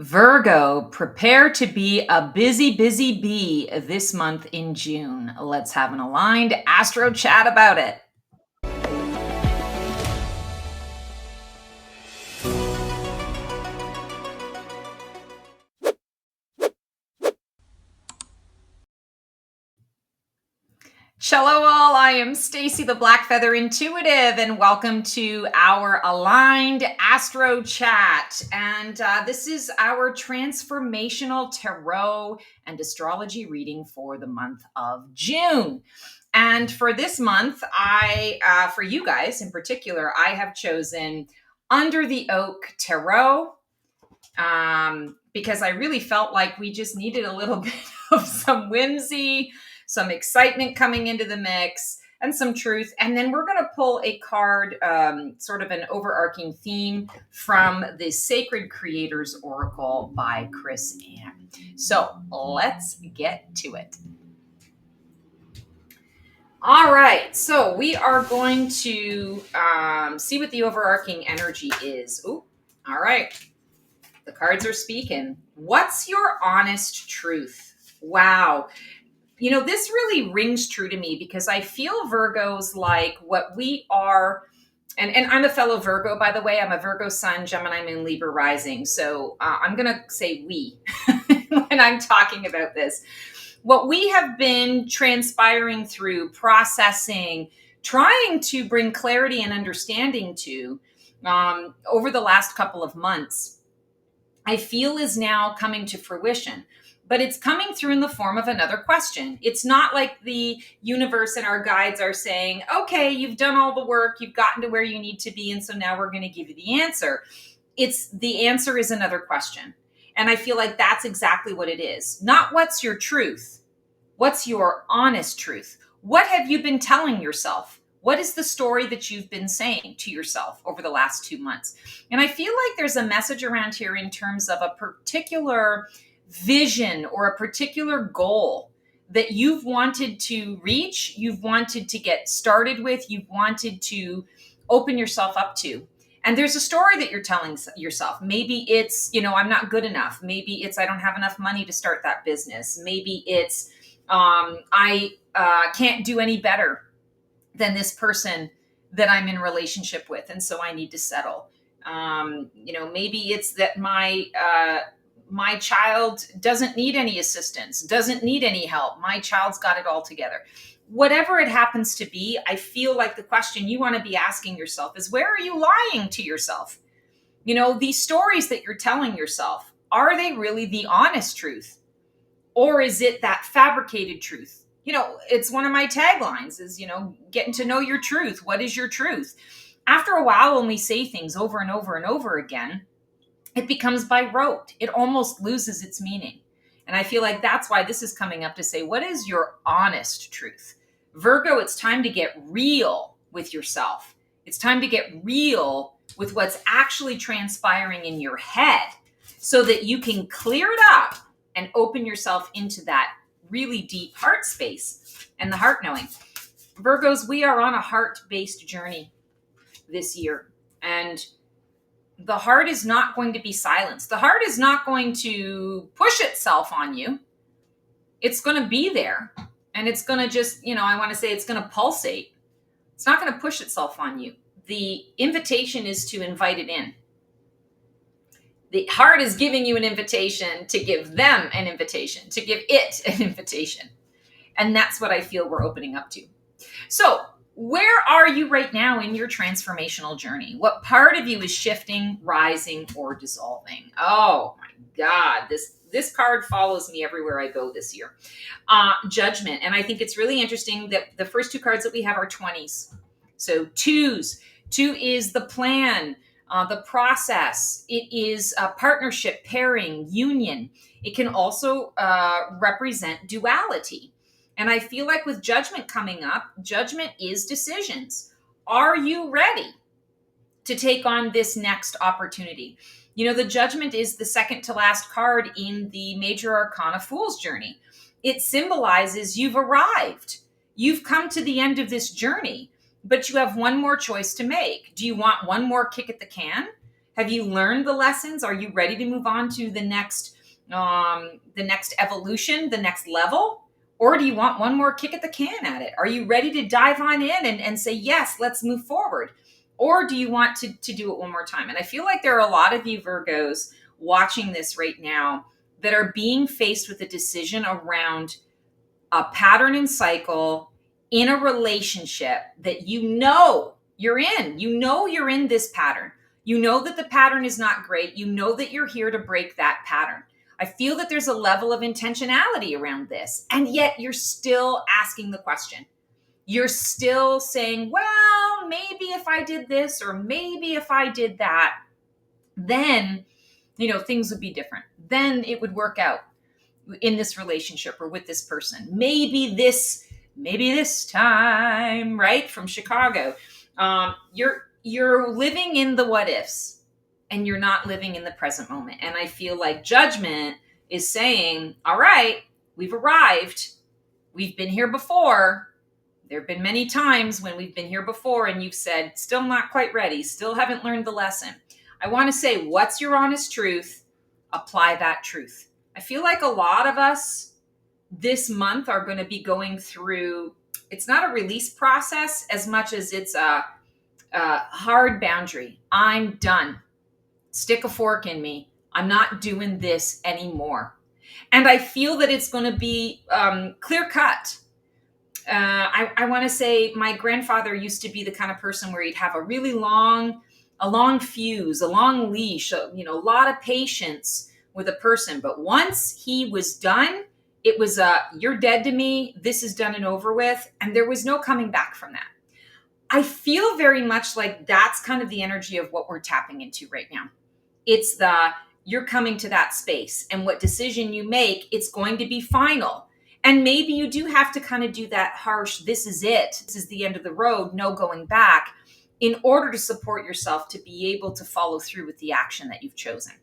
Virgo, prepare to be a busy, busy bee this month in June. Let's have an aligned astro chat about it. Cello all, I am Stacy the Black Feather Intuitive, and welcome to our aligned astro chat. And this is our transformational tarot and astrology reading for the month of June. And for this month, for you guys in particular, I have chosen Under the Oak Tarot because I really felt like we just needed a little bit of some whimsy, some excitement coming into the mix, and some truth. And then we're going to pull a card, sort of an overarching theme from the Sacred Creators Oracle by Chris Ann. So let's get to it. All right, so we are going to see what the overarching energy is. Ooh, all right. The cards are speaking. What's your honest truth? Wow. You know, this really rings true to me because I feel Virgos like what we are, and I'm a fellow Virgo, by the way. I'm a Virgo sun, Gemini moon, Libra rising. So I'm going to say we when I'm talking about this. What we have been transpiring through, processing, trying to bring clarity and understanding to over the last couple of months, I feel is now coming to fruition. But it's coming through in the form of another question. It's not like the universe and our guides are saying, okay, you've done all the work, you've gotten to where you need to be, and so now we're going to give you the answer. The answer is another question. And I feel like that's exactly what it is. Not what's your truth. What's your honest truth? What have you been telling yourself? What is the story that you've been saying to yourself over the last 2 months? And I feel like there's a message around here in terms of a particular vision or a particular goal that you've wanted to reach, you've wanted to get started with, you've wanted to open yourself up to. And there's a story that you're telling yourself. Maybe it's, I'm not good enough. Maybe it's, I don't have enough money to start that business. Maybe it's, I can't do any better than this person that I'm in relationship with, and so I need to settle. Maybe it's that my child doesn't need any assistance, doesn't need any help. My child's got it all together. Whatever it happens to be, I feel like the question you want to be asking yourself is, where are you lying to yourself? These stories that you're telling yourself, are they really the honest truth? Or is it that fabricated truth? It's one of my taglines is, getting to know your truth. What is your truth? After a while, when we say things over and over and over again, it becomes by rote. It almost loses its meaning. And I feel like that's why this is coming up to say, what is your honest truth? Virgo, it's time to get real with yourself. It's time to get real with what's actually transpiring in your head so that you can clear it up and open yourself into that really deep heart space and the heart knowing. Virgos, we are on a heart-based journey this year. And the heart is not going to be silenced. The heart is not going to push itself on you. It's going to be there. And it's going to just, I want to say it's going to pulsate. It's not going to push itself on you. The invitation is to invite it in. The heart is giving you an invitation to give them an invitation, to give it an invitation. And that's what I feel we're opening up to. So, where are you right now in your transformational journey? What part of you is shifting, rising, or dissolving? Oh my God, this card follows me everywhere I go this year. Judgment. And I think it's really interesting that the first two cards that we have are 20s. So twos. 2 is the plan, the process. It is a partnership, pairing, union. It can also represent duality. And I feel like with judgment coming up, judgment is decisions. Are you ready to take on this next opportunity? The judgment is the second to last card in the Major Arcana Fool's Journey. It symbolizes you've arrived. You've come to the end of this journey, but you have one more choice to make. Do you want one more kick at the can? Have you learned the lessons? Are you ready to move on to the next evolution, the next level? Or do you want one more kick at the can at it? Are you ready to dive on in and say, yes, let's move forward? Or do you want to do it one more time? And I feel like there are a lot of you Virgos watching this right now that are being faced with a decision around a pattern and cycle in a relationship that you know you're in. You know you're in this pattern. You know that the pattern is not great. You know that you're here to break that pattern. I feel that there's a level of intentionality around this, and yet you're still asking the question. You're still saying, well, maybe if I did this or maybe if I did that, then, things would be different. Then it would work out in this relationship or with this person. Maybe this time, right? From Chicago. You're living in the what ifs and you're not living in the present moment. And I feel like judgment is saying, all right, we've arrived. We've been here before. There have been many times when we've been here before and you've said, still not quite ready, still haven't learned the lesson. I want to say, what's your honest truth? Apply that truth. I feel like a lot of us this month are going to be going through, it's not a release process as much as it's a hard boundary. I'm done. Stick a fork in me. I'm not doing this anymore. And I feel that it's going to be clear cut. I want to say my grandfather used to be the kind of person where he'd have a really long fuse, a long leash, a lot of patience with a person. But once he was done, it was you're dead to me. This is done and over with. And there was no coming back from that. I feel very much like that's kind of the energy of what we're tapping into right now. It's you're coming to that space, and what decision you make, it's going to be final. And maybe you do have to kind of do that harsh, this is it, this is the end of the road, no going back, in order to support yourself to be able to follow through with the action that you've chosen.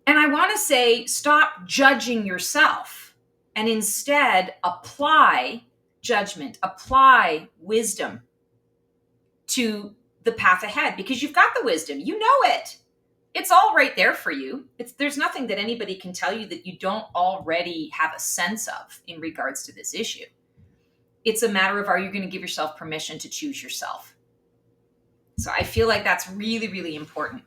And I want to say, stop judging yourself and instead apply judgment, apply wisdom to the path ahead, because you've got the wisdom, you know it. It's all right there for you. There's nothing that anybody can tell you that you don't already have a sense of in regards to this issue. It's a matter of, are you going to give yourself permission to choose yourself? So I feel like that's really, really important.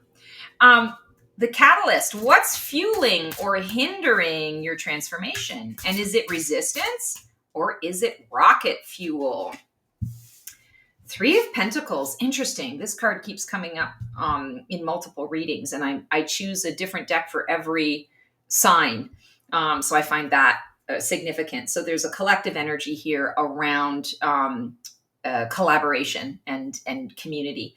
The catalyst, what's fueling or hindering your transformation? And is it resistance or is it rocket fuel? 3 of Pentacles, interesting. This card keeps coming up in multiple readings, and I choose a different deck for every sign. So I find that significant. So there's a collective energy here around collaboration and community.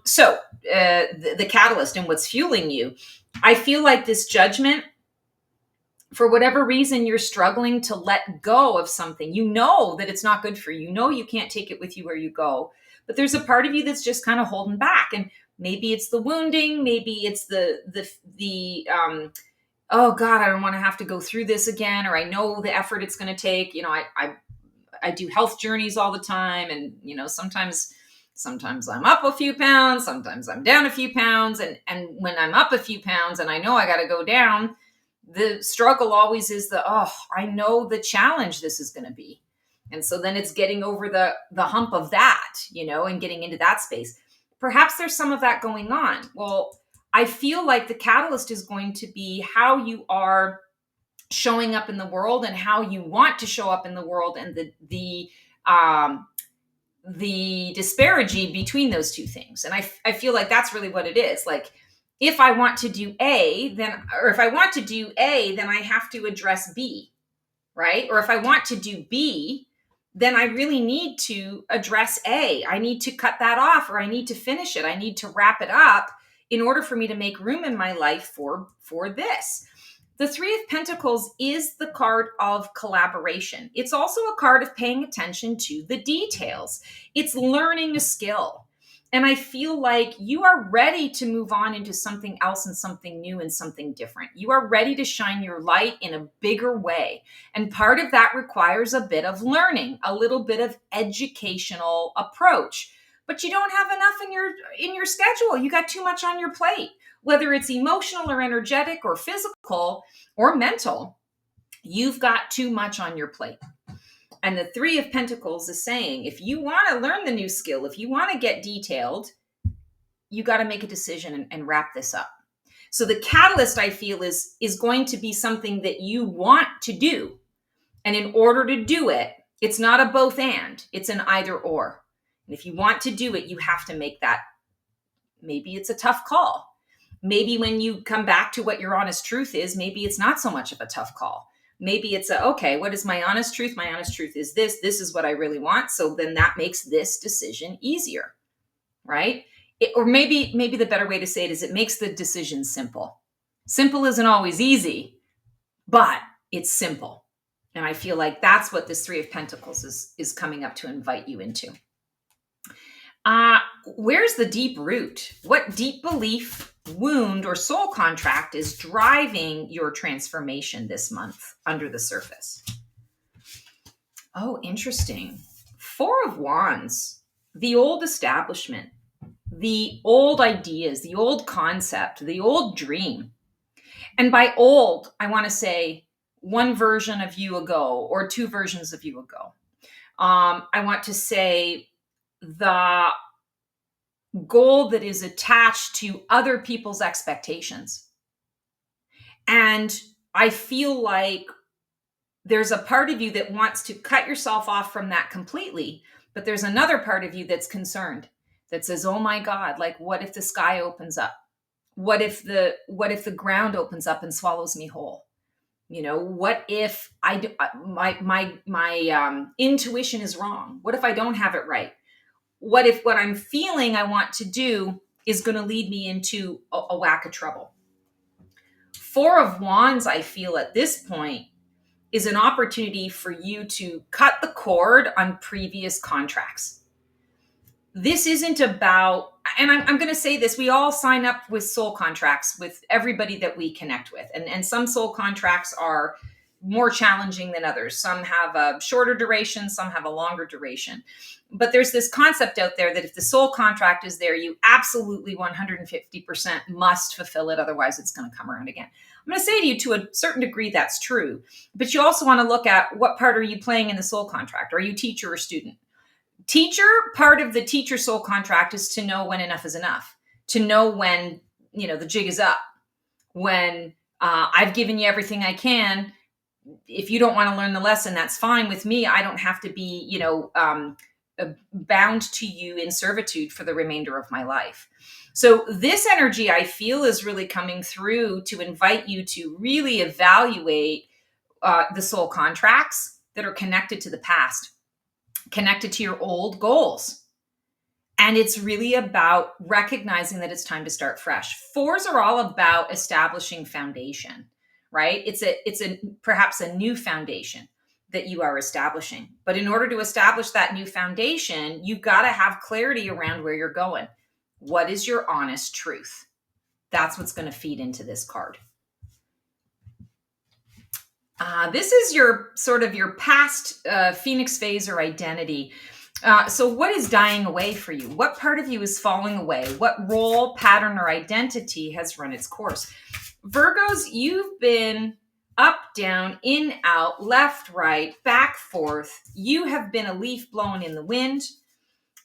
So the catalyst and what's fueling you, I feel like this judgment, for whatever reason, you're struggling to let go of something. You know that it's not good for you. You know you can't take it with you where you go. But there's a part of you that's just kind of holding back. And maybe it's the wounding. Maybe it's oh God, I don't want to have to go through this again. Or I know the effort it's going to take. I do health journeys all the time. And, sometimes I'm up a few pounds. Sometimes I'm down a few pounds. And when I'm up a few pounds and I know I got to go down, the struggle always is I know the challenge this is going to be. And so then it's getting over the hump of that, and getting into that space. Perhaps there's some of that going on. Well, I feel like the catalyst is going to be how you are showing up in the world and how you want to show up in the world, and the disparity between those two things. And I feel like that's really what it is. Like, if I want to do A, then I have to address B, right? Or if I want to do B, then I really need to address A. I need to cut that off, or I need to finish it. I need to wrap it up in order for me to make room in my life for this. The 3 of Pentacles is the card of collaboration. It's also a card of paying attention to the details. It's learning a skill. And I feel like you are ready to move on into something else and something new and something different. You are ready to shine your light in a bigger way. And part of that requires a bit of learning, a little bit of educational approach. but you don't have enough in your schedule. You got too much on your plate, whether it's emotional or energetic or physical or mental. You've got too much on your plate. And the Three of Pentacles is saying, if you want to learn the new skill, if you want to get detailed, you got to make a decision and wrap this up. So the catalyst, I feel, is going to be something that you want to do. And in order to do it, it's not a both and, it's an either or. And if you want to do it, you have to make that. Maybe it's a tough call. Maybe when you come back to what your honest truth is, maybe it's not so much of a tough call. Maybe it's okay, what is my honest truth? My honest truth is this. This is what I really want. So then that makes this decision easier, right? Or maybe the better way to say it is it makes the decision simple. Simple isn't always easy, but it's simple. And I feel like that's what this Three of Pentacles is coming up to invite you into. Where's the deep root? What deep belief, wound, or soul contract is driving your transformation this month under the surface? Oh, interesting. Four of Wands, the old establishment, the old ideas, the old concept, the old dream. And by old, I want to say one version of you ago or two versions of you ago. I want to say the goal that is attached to other people's expectations. And I feel like there's a part of you that wants to cut yourself off from that completely, but there's another part of you that's concerned, that says, oh my God, like what if the sky opens up? What if the ground opens up and swallows me whole? You know, what if my intuition is wrong? What if I don't have it right? What if what I'm feeling I want to do is going to lead me into a whack of trouble? Four of Wands, I feel at this point, is an opportunity for you to cut the cord on previous contracts. This isn't about, and I'm going to say this, we all sign up with soul contracts with everybody that we connect with. And some soul contracts are more challenging than others. Some have a shorter duration, some have a longer duration. But there's this concept out there that if the soul contract is there, you absolutely 150% must fulfill it. Otherwise, it's going to come around again. I'm going to say to you, to a certain degree, that's true. But you also want to look at what part are you playing in the soul contract? Are you teacher or student? Teacher, part of the teacher soul contract is to know when enough is enough, to know when, the jig is up, when I've given you everything I can. If you don't want to learn the lesson, that's fine with me. I don't have to be, bound to you in servitude for the remainder of my life. So this energy, I feel, is really coming through to invite you to really evaluate the soul contracts that are connected to the past, connected to your old goals. And it's really about recognizing that it's time to start fresh. Fours are all about establishing foundation, right? It's perhaps a new foundation that you are establishing. But in order to establish that new foundation, you've got to have clarity around where you're going. What is your honest truth? That's what's going to feed into this card. This is your sort of your past Phoenix phase or identity. So what is dying away for you? What part of you is falling away? What role, pattern, or identity has run its course? Virgos, you've been up, down, in, out, left, right, back, forth. You have been a leaf blown in the wind.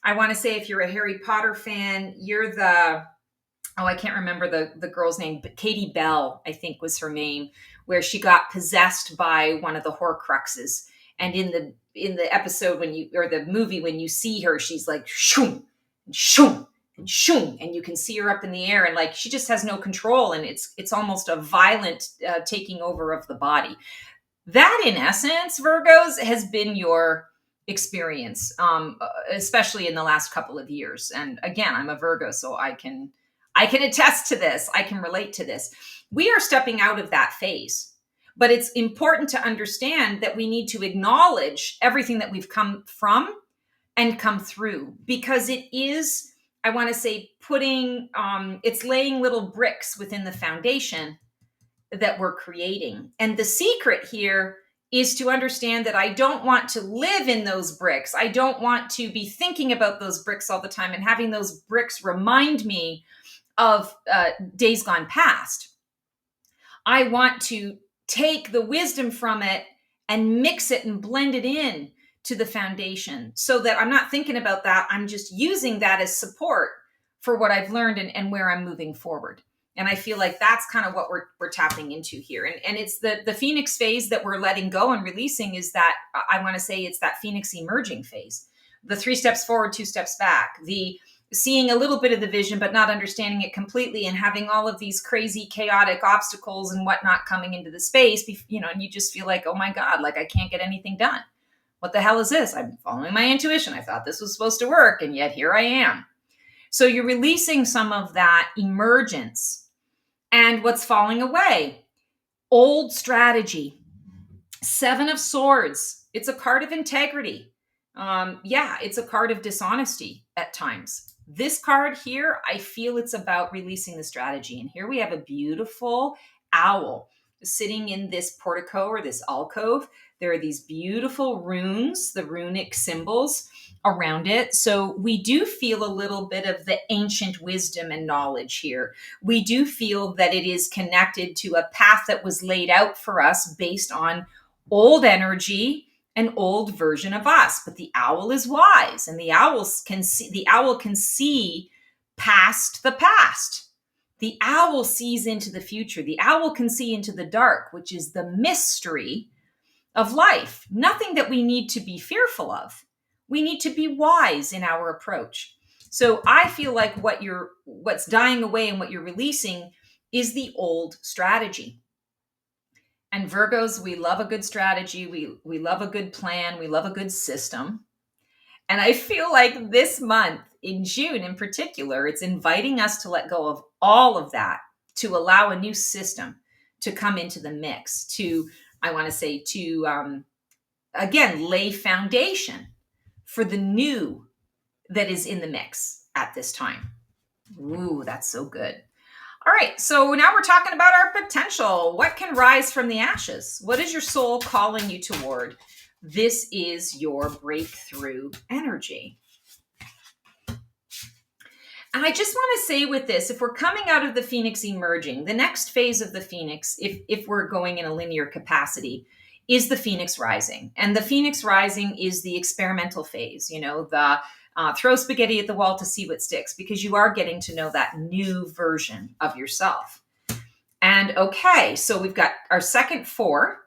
I want to say if you're a Harry Potter fan, you're I can't remember the girl's name, but Katie Bell, I think was her name, where she got possessed by one of the Horcruxes. And in the episode the movie, when you see her, she's like shoom, and shoom, and shoom, and you can see her up in the air, and like she just has no control, and it's almost a violent taking over of the body. That, in essence, Virgos, has been your experience, especially in the last couple of years. And again, I'm a Virgo, so I can attest to this. I can relate to this. We are stepping out of that phase, but it's important to understand that we need to acknowledge everything that we've come from and come through, because it is, I want to say, it's laying little bricks within the foundation that we're creating. And the secret here is to understand that I don't want to live in those bricks. I don't want to be thinking about those bricks all the time and having those bricks remind me of days gone past. I want to take the wisdom from it and mix it and blend it in to the foundation so that I'm not thinking about that. I'm just using that as support for what I've learned and where I'm moving forward. And I feel like that's kind of what we're tapping into here. And it's the Phoenix phase that we're letting go and releasing is that, I want to say it's that Phoenix emerging phase. The 3 steps forward, 2 steps back. The seeing a little bit of the vision, but not understanding it completely and having all of these crazy, chaotic obstacles and whatnot coming into the space, and you just feel like, oh my God, like I can't get anything done. What the hell is this? I'm following my intuition. I thought this was supposed to work, and yet here I am. So you're releasing some of that emergence. And what's falling away? Old strategy. 7 of Swords. It's a card of integrity. It's a card of dishonesty at times. This card here, I feel it's about releasing the strategy. And here we have a beautiful owl sitting in this portico or this alcove. There are these beautiful runes, the runic symbols around it. So we do feel a little bit of the ancient wisdom and knowledge here. We do feel that it is connected to a path that was laid out for us based on old energy, an old version of us. But the owl is wise, and the owl can see past the past. The owl sees into the future. The owl can see into the dark, which is the mystery of life. Nothing that we need to be fearful of. We need to be wise in our approach. So I feel like what's dying away and what you're releasing is the old strategy. And Virgos, we love a good strategy. We love a good plan. We love a good system. And I feel like this month, in June in particular, it's inviting us to let go of all of that, to allow a new system to come into the mix, again, lay foundation for the new that is in the mix at this time. Ooh, that's so good. All right, so now we're talking about our potential. What can rise from the ashes? What is your soul calling you toward? This is your breakthrough energy. And I just want to say with this, if we're coming out of the Phoenix emerging, the next phase of the Phoenix, if we're going in a linear capacity, is the Phoenix rising. And the Phoenix rising is the experimental phase, the throw spaghetti at the wall to see what sticks, because you are getting to know that new version of yourself. And okay, so we've got our second 4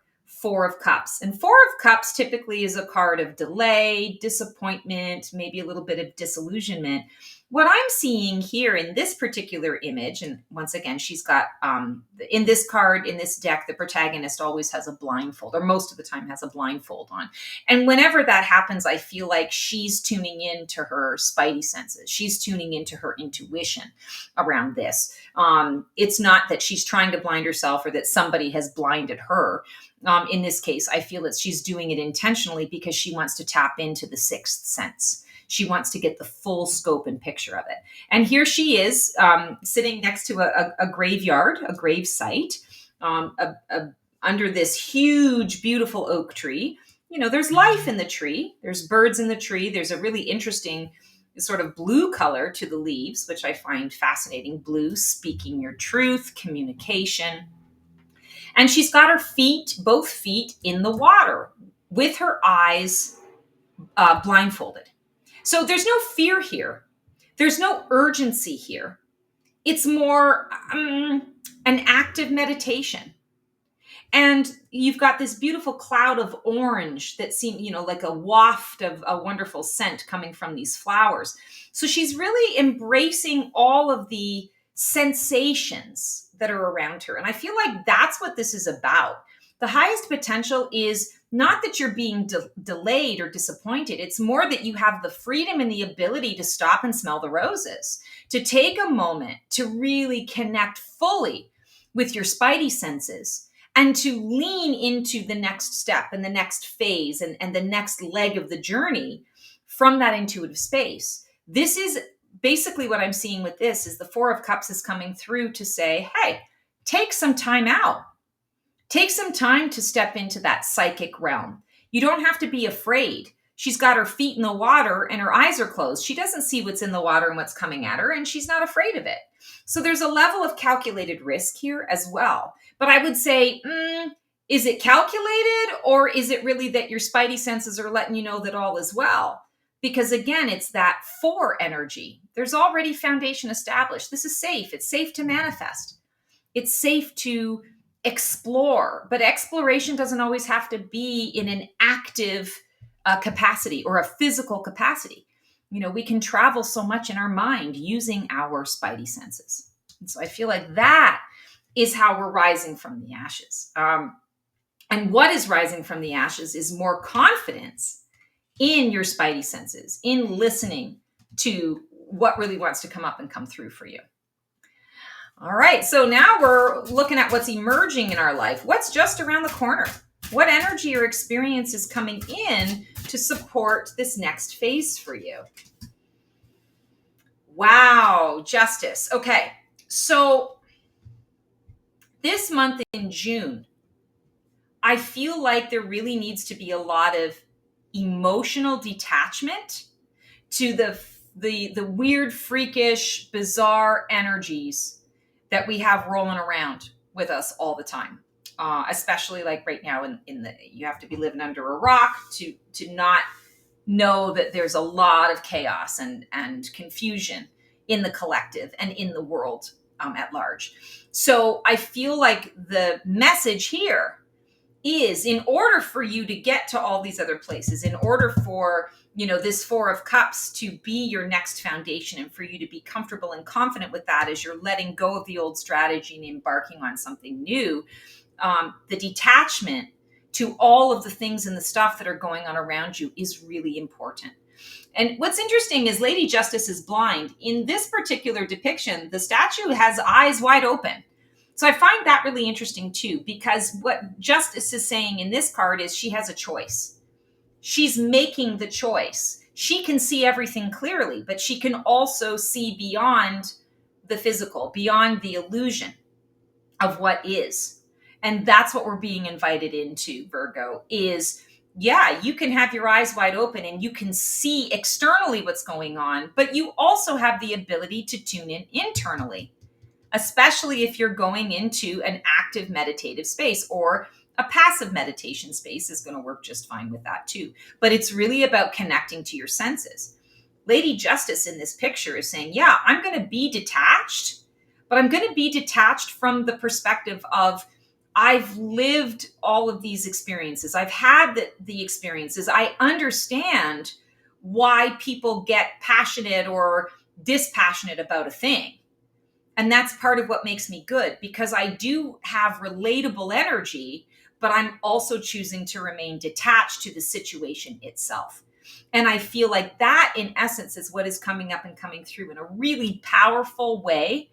of Cups. And 4 of Cups typically is a card of delay, disappointment, maybe a little bit of disillusionment. What I'm seeing here in this particular image, and once again, she's got, in this card, in this deck, the protagonist always has a blindfold, or most of the time has a blindfold on. And whenever that happens, I feel like she's tuning into her spidey senses. She's tuning into her intuition around this. It's not that she's trying to blind herself or that somebody has blinded her. In this case, I feel that she's doing it intentionally because she wants to tap into the 6th sense. She wants to get the full scope and picture of it. And here she is sitting next to a graveyard, a grave site, under this huge, beautiful oak tree. There's life in the tree. There's birds in the tree. There's a really interesting sort of blue color to the leaves, which I find fascinating. Blue, speaking your truth, communication. And she's got her both feet in the water with her eyes blindfolded. So there's no fear here. There's no urgency here. It's more an active meditation. And you've got this beautiful cloud of orange that seems, like a waft of a wonderful scent coming from these flowers. So she's really embracing all of the sensations that are around her. And I feel like that's what this is about. The highest potential is not that you're being delayed or disappointed. It's more that you have the freedom and the ability to stop and smell the roses, to take a moment to really connect fully with your spidey senses and to lean into the next step and the next phase and the next leg of the journey from that intuitive space. This is basically what I'm seeing with this is the 4 of Cups is coming through to say, hey, take some time out. Take some time to step into that psychic realm. You don't have to be afraid. She's got her feet in the water and her eyes are closed. She doesn't see what's in the water and what's coming at her, and she's not afraid of it. So there's a level of calculated risk here as well. But I would say, is it calculated, or is it really that your spidey senses are letting you know that all is well? Because again, it's that 4 energy. There's already foundation established. This is safe. It's safe to manifest. It's safe to explore, but exploration doesn't always have to be in an active capacity or a physical capacity. We can travel so much in our mind using our spidey senses. And so I feel like that is how we're rising from the ashes. And what is rising from the ashes is more confidence in your spidey senses, in listening to what really wants to come up and come through for you. All right, so now we're looking at what's emerging in our life. What's just around the corner? What energy or experience is coming in to support this next phase for you? Wow, justice. Okay, so this month in June, I feel like there really needs to be a lot of emotional detachment to the weird, freakish, bizarre energies that we have rolling around with us all the time. Especially like right now you have to be living under a rock to not know that there's a lot of chaos and confusion in the collective and in the world at large. So I feel like the message here is, in order for you to get to all these other places, in order for this 4 of Cups to be your next foundation, and for you to be comfortable and confident with that as you're letting go of the old strategy and embarking on something new, the detachment to all of the things and the stuff that are going on around you is really important. And what's interesting is Lady Justice is blind. In this particular depiction, the statue has eyes wide open. So I find that really interesting too, because what Justice is saying in this card is she has a choice. She's making the choice. She can see everything clearly, but she can also see beyond the physical, beyond the illusion of what is. And that's what we're being invited into, Virgo, is, yeah, you can have your eyes wide open and you can see externally what's going on, but you also have the ability to tune in internally, especially if you're going into an active meditative space, or a passive meditation space is going to work just fine with that too. But it's really about connecting to your senses. Lady Justice in this picture is saying, yeah, I'm going to be detached, but I'm going to be detached from the perspective of, I've lived all of these experiences. I've had the experiences. I understand why people get passionate or dispassionate about a thing. And that's part of what makes me good, because I do have relatable energy, but I'm also choosing to remain detached to the situation itself. And I feel like that, in essence, is what is coming up and coming through in a really powerful way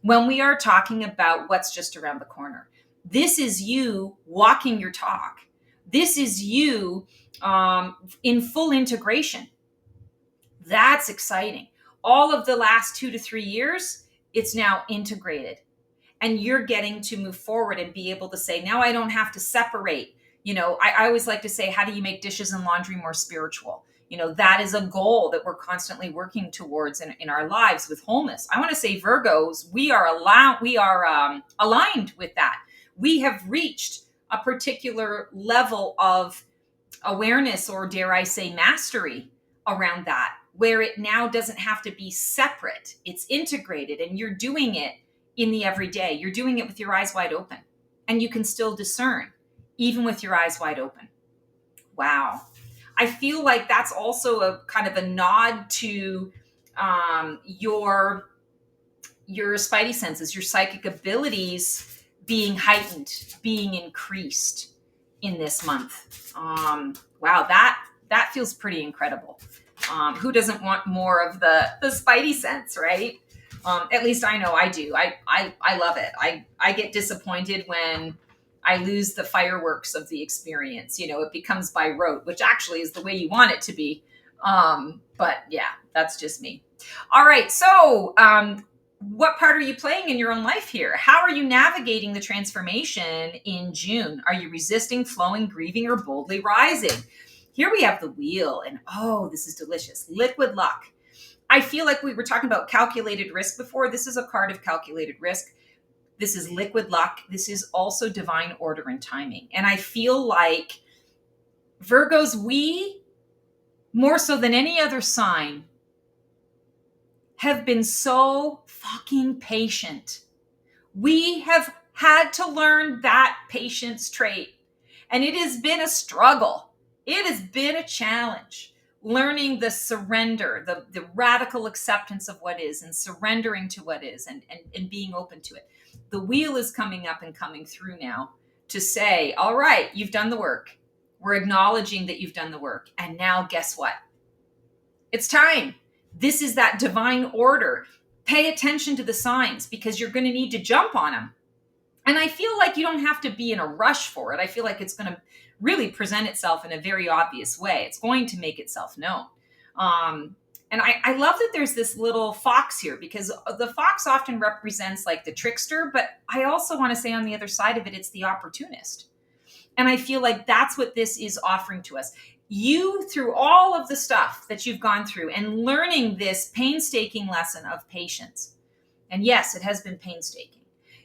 when we are talking about what's just around the corner. This is you walking your talk. This is you in full integration. That's exciting. All of the last 2 to 3 years, it's now integrated. And you're getting to move forward and be able to say, now I don't have to separate. I always like to say, how do you make dishes and laundry more spiritual? That is a goal that we're constantly working towards in our lives with wholeness. I want to say, Virgos, we are aligned with that. We have reached a particular level of awareness, or dare I say mastery, around that, where it now doesn't have to be separate. It's integrated, and you're doing it in the everyday. You're doing it with your eyes wide open, and you can still discern even with your eyes wide open. Wow. I feel like that's also a kind of a nod to your spidey senses, your psychic abilities being heightened, being increased in this month. Wow, that feels pretty incredible. Who doesn't want more of the spidey sense, right? At least I know I do. I love it. I get disappointed when I lose the fireworks of the experience. It becomes by rote, which actually is the way you want it to be. But yeah, that's just me. All right. So what part are you playing in your own life here? How are you navigating the transformation in June? Are you resisting, flowing, grieving, or boldly rising? Here we have the wheel, and oh, this is delicious. Liquid luck. I feel like we were talking about calculated risk before. This is a card of calculated risk. This is liquid luck. This is also divine order and timing. And I feel like Virgos, we, more so than any other sign, have been so fucking patient. We have had to learn that patience trait. And it has been a struggle. It has been a challenge. Learning the surrender, the radical acceptance of what is, and surrendering to what is, and being open to it. The wheel is coming up and coming through now to say, all right, you've done the work. We're acknowledging that you've done the work. And now guess what? It's time. This is that divine order. Pay attention to the signs because you're going to need to jump on them. And I feel like you don't have to be in a rush for it. I feel like it's going to really present itself in a very obvious way. It's going to make itself known. And I love that there's this little fox here because the fox often represents like the trickster, but I also want to say on the other side of it, it's the opportunist. And I feel like that's what this is offering to us. You, through all of the stuff that you've gone through and learning this painstaking lesson of patience, and yes, it has been painstaking,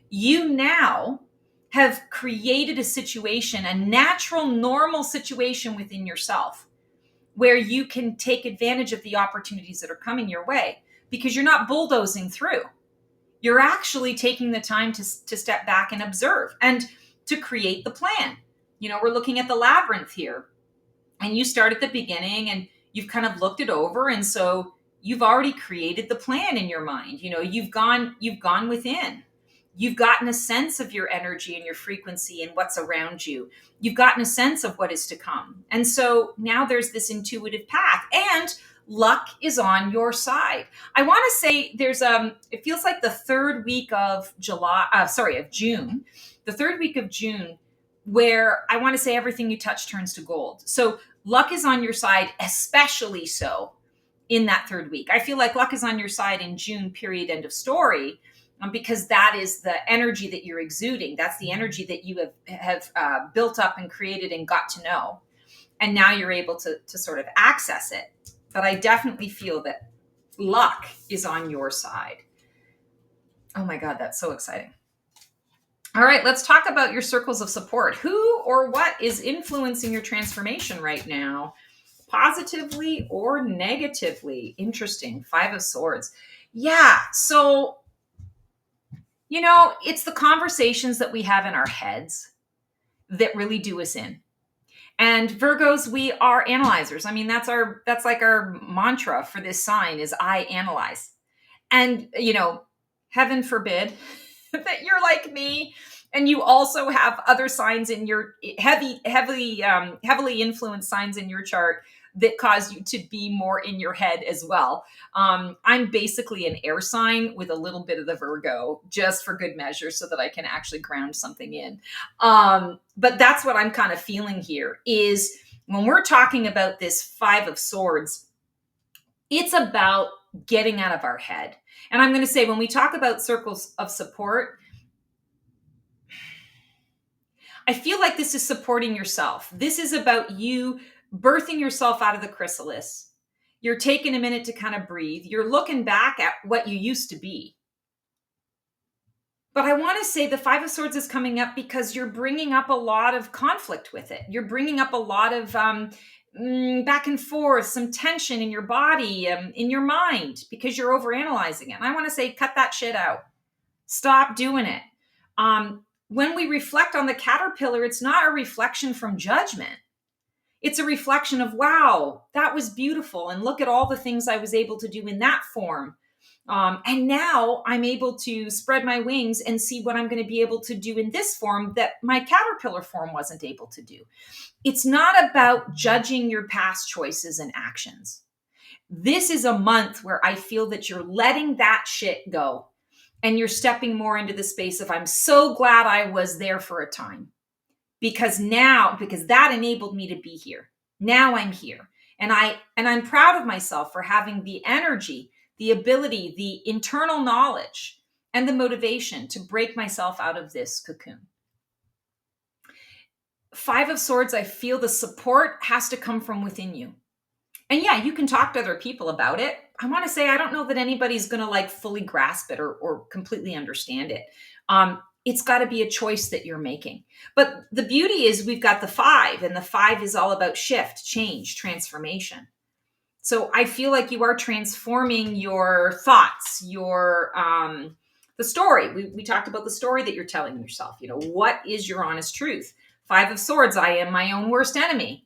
you now have created a situation, a natural, normal situation within yourself where you can take advantage of the opportunities that are coming your way because you're not bulldozing through. You're actually taking the time to step back and observe and to create the plan. You know, we're looking at the labyrinth here. And you start at the beginning and you've kind of looked it over. And so you've already created the plan in your mind. You know, you've gone within. You've gotten a sense of your energy and your frequency and what's around you. You've gotten a sense of what is to come. And so now there's this intuitive path and luck is on your side. I want to say there's it feels like the third week of June, the third week of June, where I want to say everything you touch turns to gold. So luck is on your side, especially so in that third week. I feel like luck is on your side in June, period, end of story, because that is the energy that you're exuding. That's the energy that you have built up and created and got to know. And now you're able to sort of access it. But I definitely feel that luck is on your side. Oh my God, that's so exciting. All right, let's talk about your circles of support. Who or what is influencing your transformation right now, positively or negatively? Interesting. 5 of Swords. Yeah, so, you know, it's the conversations that we have in our heads that really do us in. And Virgos, we are analyzers. I mean, that's like our mantra for this sign is I analyze. And, you know, heaven forbid that you're like me and you also have other signs in your heavily influenced signs in your chart that cause you to be more in your head as well. I'm basically an air sign with a little bit of the Virgo just for good measure so that I can actually ground something in. But that's what I'm kind of feeling here is when we're talking about this 5 of Swords, it's about getting out of our head. And I'm going to say when we talk about circles of support, I feel like this is supporting yourself. This is about you birthing yourself out of the chrysalis. You're taking a minute to kind of breathe. You're looking back at what you used to be. But I want to say the 5 of Swords is coming up because you're bringing up a lot of conflict with it. You're bringing up a lot of back and forth, some tension in your body, in your mind, because you're overanalyzing it. And I want to say, cut that shit out. Stop doing it. When we reflect on the caterpillar, it's not a reflection from judgment. It's a reflection of, wow, that was beautiful. And look at all the things I was able to do in that form. And now I'm able to spread my wings and see what I'm going to be able to do in this form that my caterpillar form wasn't able to do. It's not about judging your past choices and actions. This is a month where I feel that you're letting that shit go. And you're stepping more into the space of, I'm so glad I was there for a time because that enabled me to be here. Now I'm here. And I'm proud of myself for having the energy the ability, the internal knowledge, and the motivation to break myself out of this cocoon. Five of Swords, I feel the support has to come from within you. And yeah, you can talk to other people about it. I want to say, I don't know that anybody's going to like fully grasp it or completely understand it. It's got to be a choice that you're making. But the beauty is we've got the 5, and the 5 is all about shift, change, transformation. So I feel like you are transforming your thoughts, your the story. We talked about the story that you're telling yourself. What is your honest truth? 5 of Swords, I am my own worst enemy.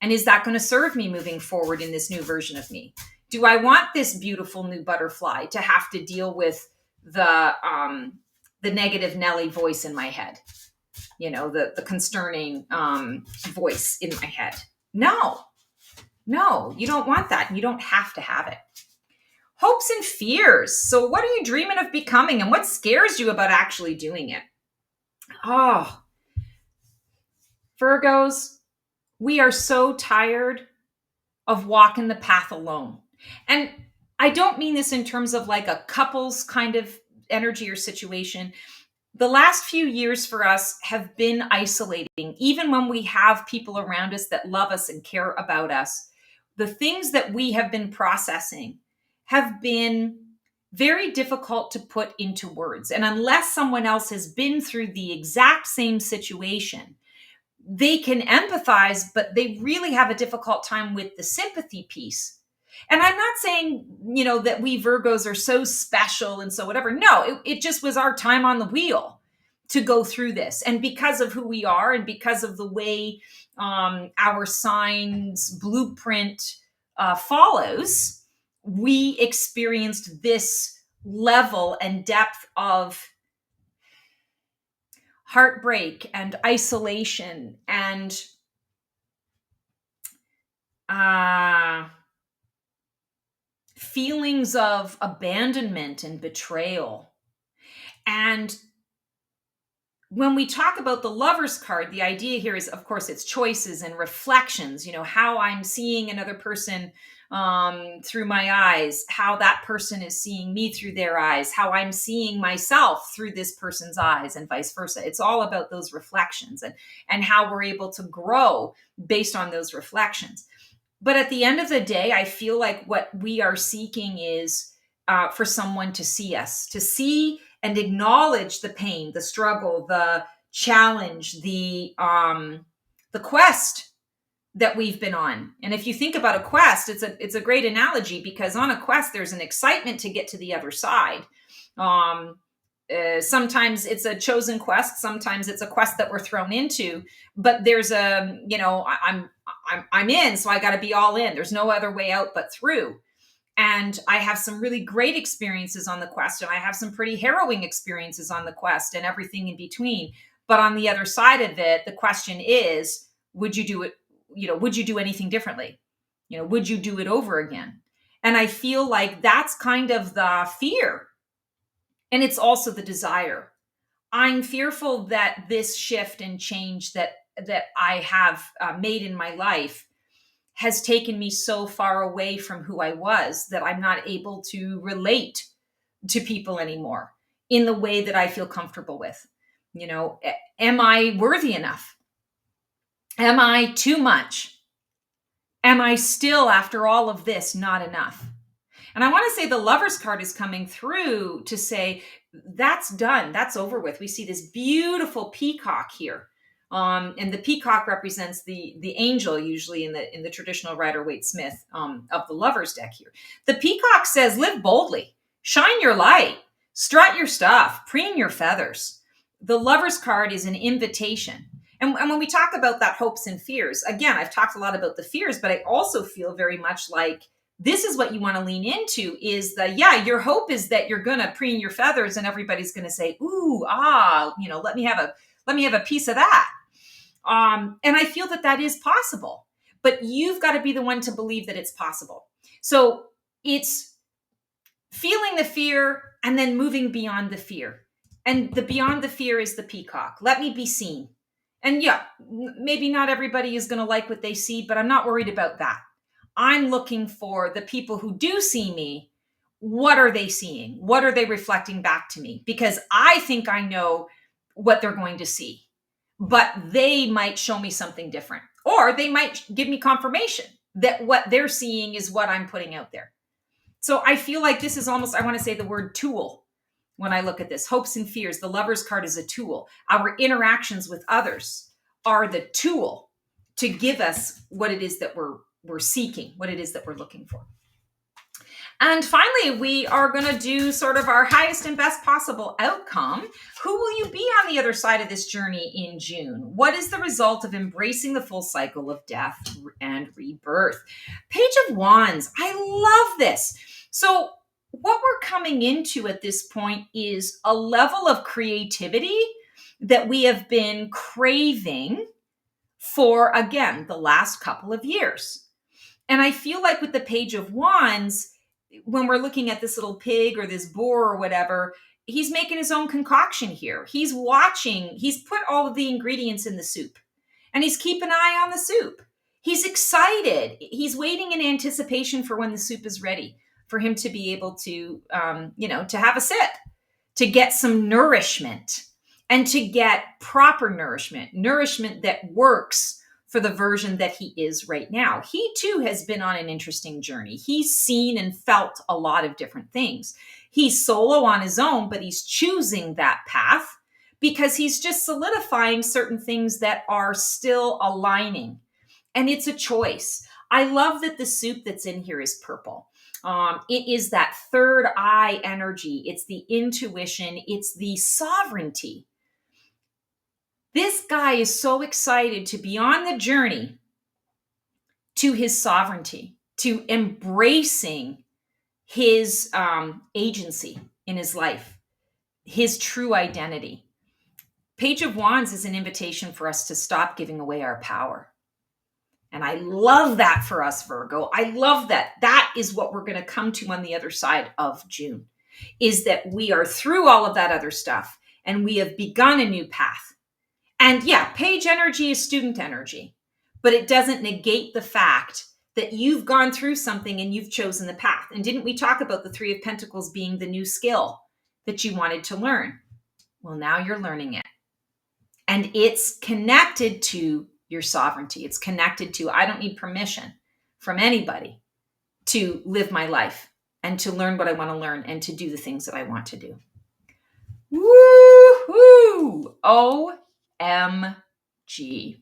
And is that going to serve me moving forward in this new version of me? Do I want this beautiful new butterfly to have to deal with the negative Nelly voice in my head? The concerning voice in my head. No, you don't want that. You don't have to have it. Hopes and fears. So what are you dreaming of becoming, and what scares you about actually doing it? Oh, Virgos, we are so tired of walking the path alone. And I don't mean this in terms of like a couples kind of energy or situation. The last few years for us have been isolating, even when we have people around us that love us and care about us. The things that we have been processing have been very difficult to put into words. And unless someone else has been through the exact same situation, they can empathize, but they really have a difficult time with the sympathy piece. And I'm not saying, that we Virgos are so special and so whatever. No, it just was our time on the wheel to go through this. And because of who we are and because of the way our sign's blueprint follows, we experienced this level and depth of heartbreak and isolation and feelings of abandonment and betrayal. And when we talk about the Lover's card, the idea here is, of course, it's choices and reflections, how I'm seeing another person through my eyes, how that person is seeing me through their eyes, how I'm seeing myself through this person's eyes, and vice versa. It's all about those reflections and how we're able to grow based on those reflections. But at the end of the day, I feel like what we are seeking is for someone to see us, to see and acknowledge the pain, the struggle, the challenge, the quest that we've been on. And if you think about a quest, it's a great analogy, because on a quest, there's an excitement to get to the other side. Sometimes it's a chosen quest. Sometimes it's a quest that we're thrown into, but there's I'm in, so I got to be all in. There's no other way out but through. And I have some really great experiences on the quest, and I have some pretty harrowing experiences on the quest, and everything in between. But on the other side of it, the question is, would you do it? Would you do anything differently? Would you do it over again? And I feel like that's kind of the fear. And it's also the desire. I'm fearful that this shift and change that I have made in my life has taken me so far away from who I was that I'm not able to relate to people anymore in the way that I feel comfortable with. Am I worthy enough? Am I too much? Am I still, after all of this, not enough? And I want to say the Lover's card is coming through to say, that's done. That's over with. We see this beautiful peacock here. And the peacock represents the angel, usually in the traditional Rider-Waite-Smith of the Lover's deck here. The peacock says, live boldly, shine your light, strut your stuff, preen your feathers. The Lover's card is an invitation. And when we talk about that hopes and fears, again, I've talked a lot about the fears, but I also feel very much like this is what you want to lean into is your hope is that you're going to preen your feathers and everybody's going to say, ooh, let me have a piece of that. And I feel that is possible, but you've got to be the one to believe that it's possible. So it's feeling the fear and then moving beyond the fear. And the beyond the fear is the peacock. Let me be seen. And yeah, maybe not everybody is going to like what they see, but I'm not worried about that. I'm looking for the people who do see me. what are they seeing? What are they reflecting back to me? Because I think I know what they're going to see, but they might show me something different, or they might give me confirmation that what they're seeing is what I'm putting out there. So I feel like this is almost, I want to say the word tool when I look at this. Hopes and fears, the Lover's card is a tool. Our interactions with others are the tool to give us what it is that we're seeking, what it is that we're looking for. And finally, we are going to do sort of our highest and best possible outcome. Who will you be on the other side of this journey in June? What is the result of embracing the full cycle of death and rebirth? Page of Wands. I love this. So what we're coming into at this point is a level of creativity that we have been craving for, again, the last couple of years. And I feel like with the Page of Wands, when we're looking at this little pig or this boar or whatever, he's making his own concoction here. He's watching, he's put all of the ingredients in the soup and he's keeping an eye on the soup. He's excited. He's waiting in anticipation for when the soup is ready for him to be able to, to have a sip, to get some nourishment and to get proper nourishment that works for the version that he is right now. He too has been on an interesting journey. He's seen and felt a lot of different things. He's solo on his own, but he's choosing that path because he's just solidifying certain things that are still aligning. And it's a choice. I love that the soup that's in here is purple. It is that third eye energy. It's the intuition. It's the sovereignty. This guy is so excited to be on the journey to his sovereignty, to embracing his agency in his life, his true identity. Page of Wands is an invitation for us to stop giving away our power. And I love that for us, Virgo. I love that. That is what we're going to come to on the other side of June, is that we are through all of that other stuff and we have begun a new path. And yeah, page energy is student energy, but it doesn't negate the fact that you've gone through something and you've chosen the path. And didn't we talk about the Three of Pentacles being the new skill that you wanted to learn? Well, now you're learning it. And it's connected to your sovereignty. It's connected to, I don't need permission from anybody to live my life and to learn what I want to learn and to do the things that I want to do. Woo-hoo! OMG.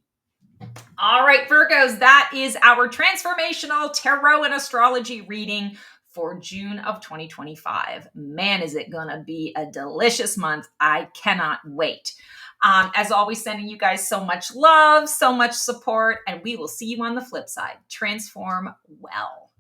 All right, Virgos, that is our transformational tarot and astrology reading for June of 2025. Man, is it going to be a delicious month. I cannot wait. As always, sending you guys so much love, so much support, and we will see you on the flip side. Transform well.